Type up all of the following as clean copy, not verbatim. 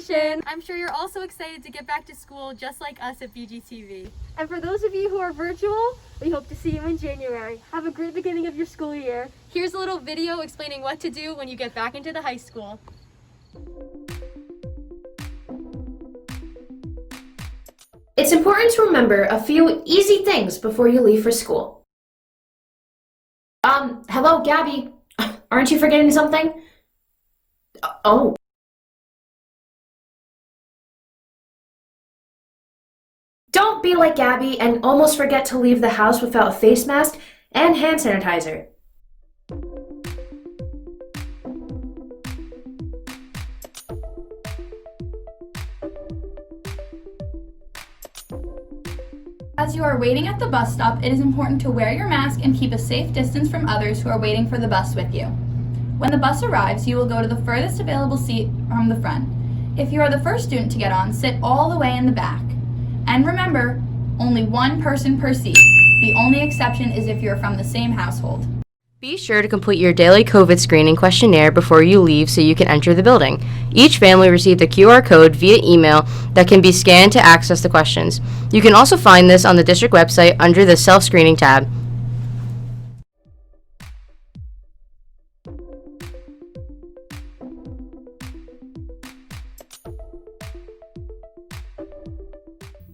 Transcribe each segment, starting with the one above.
graduation! I'm sure you're also excited to get back to school just like us at BGTV. And for those of you who are virtual, we hope to see you in January. Have a great beginning of your school year. Here's a little video explaining what to do when you get back into the high school. It's important to remember a few easy things before you leave for school. Hello, Gabby. Aren't you forgetting something? Oh. Don't be like Gabby and almost forget to leave the house without a face mask and hand sanitizer. As you are waiting at the bus stop, it is important to wear your mask and keep a safe distance from others who are waiting for the bus with you. When the bus arrives, you will go to the furthest available seat from the front. If you are the first student to get on, sit all the way in the back. And remember, only one person per seat. The only exception is if you are from the same household. Be sure to complete your daily COVID screening questionnaire before you leave so you can enter the building. Each family received a QR code via email that can be scanned to access the questions. You can also find this on the district website under the Self-Screening tab.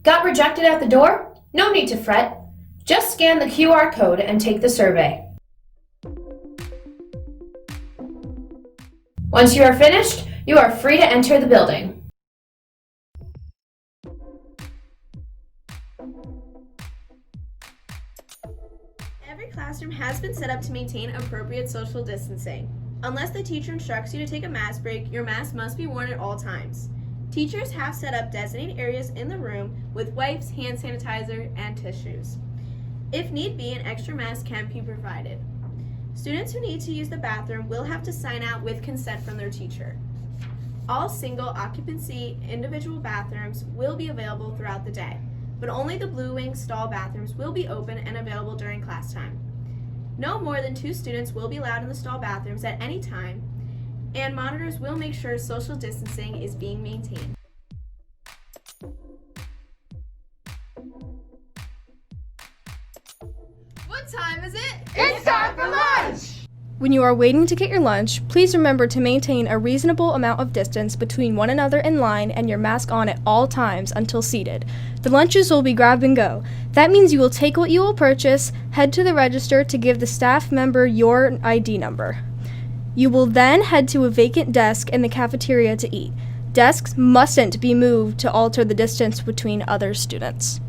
Got rejected at the door? No need to fret. Just scan the QR code and take the survey. Once you are finished, you are free to enter the building. Every classroom has been set up to maintain appropriate social distancing. Unless the teacher instructs you to take a mask break, your mask must be worn at all times. Teachers have set up designated areas in the room with wipes, hand sanitizer, and tissues. If need be, an extra mask can be provided. Students who need to use the bathroom will have to sign out with consent from their teacher. All single occupancy individual bathrooms will be available throughout the day, but only the Blue Wing stall bathrooms will be open and available during class time. No more than 2 students will be allowed in the stall bathrooms at any time, and monitors will make sure social distancing is being maintained. What time is it? It's time for lunch! When you are waiting to get your lunch, please remember to maintain a reasonable amount of distance between one another in line and your mask on at all times until seated. The lunches will be grab and go. That means you will take what you will purchase, head to the register to give the staff member your ID number. You will then head to a vacant desk in the cafeteria to eat. Desks mustn't be moved to alter the distance between other students.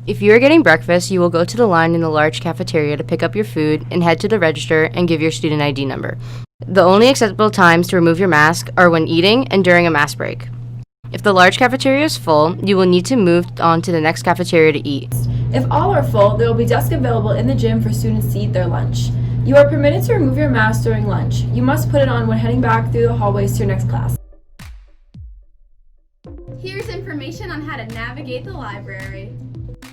If you are getting breakfast, you will go to the line in the large cafeteria to pick up your food and head to the register and give your student ID number. The only acceptable times to remove your mask are when eating and during a mask break. If the large cafeteria is full, you will need to move on to the next cafeteria to eat. If all are full, there will be desks available in the gym for students to eat their lunch. You are permitted to remove your mask during lunch. You must put it on when heading back through the hallways to your next class. Here's information on how to navigate the library.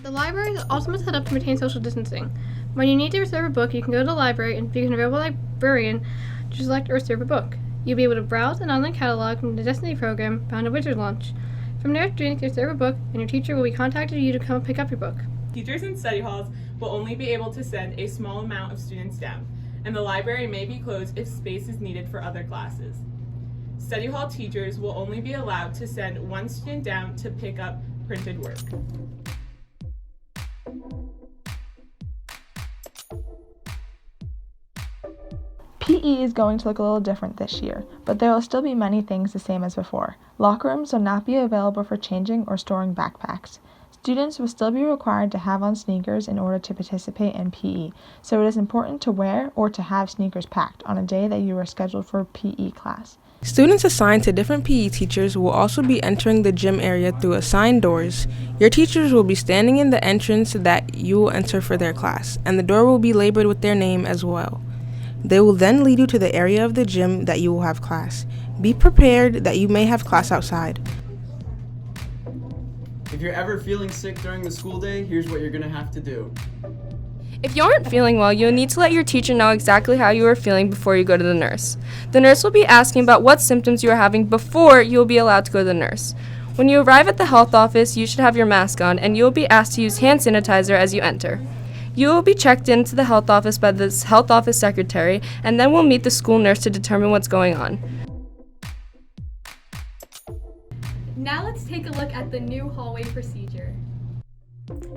The library is also set up to maintain social distancing. When you need to reserve a book, you can go to the library and pick an available librarian to select or reserve a book. You'll be able to browse an online catalog from the Destiny program found at Wizard Launch. From there, students can reserve a book, and your teacher will be contacting you to come pick up your book. Teachers in study halls will only be able to send a small amount of students down, and the library may be closed if space is needed for other classes. Study hall teachers will only be allowed to send one student down to pick up printed work. PE is going to look a little different this year, but there will still be many things the same as before. Locker rooms will not be available for changing or storing backpacks. Students will still be required to have on sneakers in order to participate in PE, so it is important to wear or to have sneakers packed on a day that you are scheduled for PE class. Students assigned to different PE teachers will also be entering the gym area through assigned doors. Your teachers will be standing in the entrance that you will enter for their class, and the door will be labeled with their name as well. They will then lead you to the area of the gym that you will have class. Be prepared that you may have class outside. If you're ever feeling sick during the school day, here's what you're going to have to do. If you aren't feeling well, you'll need to let your teacher know exactly how you are feeling before you go to the nurse. The nurse will be asking about what symptoms you are having before you will be allowed to go to the nurse. When you arrive at the health office, you should have your mask on, and you will be asked to use hand sanitizer as you enter. You will be checked into the health office by the health office secretary, and then we'll meet the school nurse to determine what's going on. Now let's take a look at the new hallway procedure.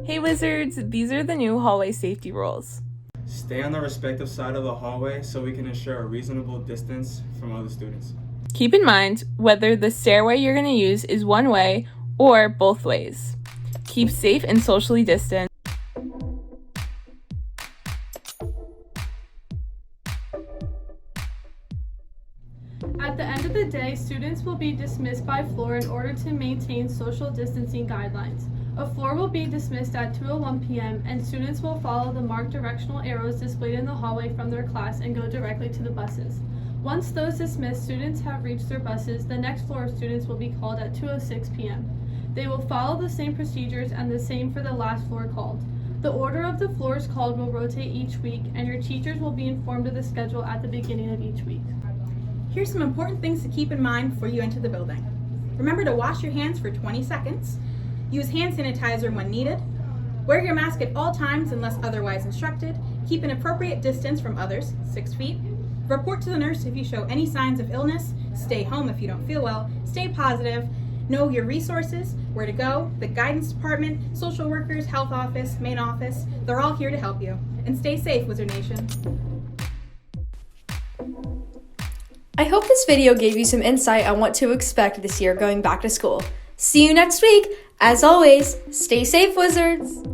Hey Wizards, these are the new hallway safety rules. Stay on the respective side of the hallway so we can ensure a reasonable distance from other students. Keep in mind whether the stairway you're going to use is one way or both ways. Keep safe and socially distant. At the end of the day, students will be dismissed by floor in order to maintain social distancing guidelines. A floor will be dismissed at 2:01 p.m. and students will follow the marked directional arrows displayed in the hallway from their class and go directly to the buses. Once those dismissed students have reached their buses, the next floor of students will be called at 2:06 p.m. They will follow the same procedures and the same for the last floor called. The order of the floors called will rotate each week, and your teachers will be informed of the schedule at the beginning of each week. Here's some important things to keep in mind before you enter the building. Remember to wash your hands for 20 seconds. Use hand sanitizer when needed. Wear your mask at all times unless otherwise instructed. Keep an appropriate distance from others, 6 feet. Report to the nurse if you show any signs of illness. Stay home if you don't feel well. Stay positive. Know your resources, where to go, the guidance department, social workers, health office, main office. They're all here to help you. And stay safe, Wizard Nation. I hope this video gave you some insight on what to expect this year going back to school. See you next week. As always, stay safe, Wizards!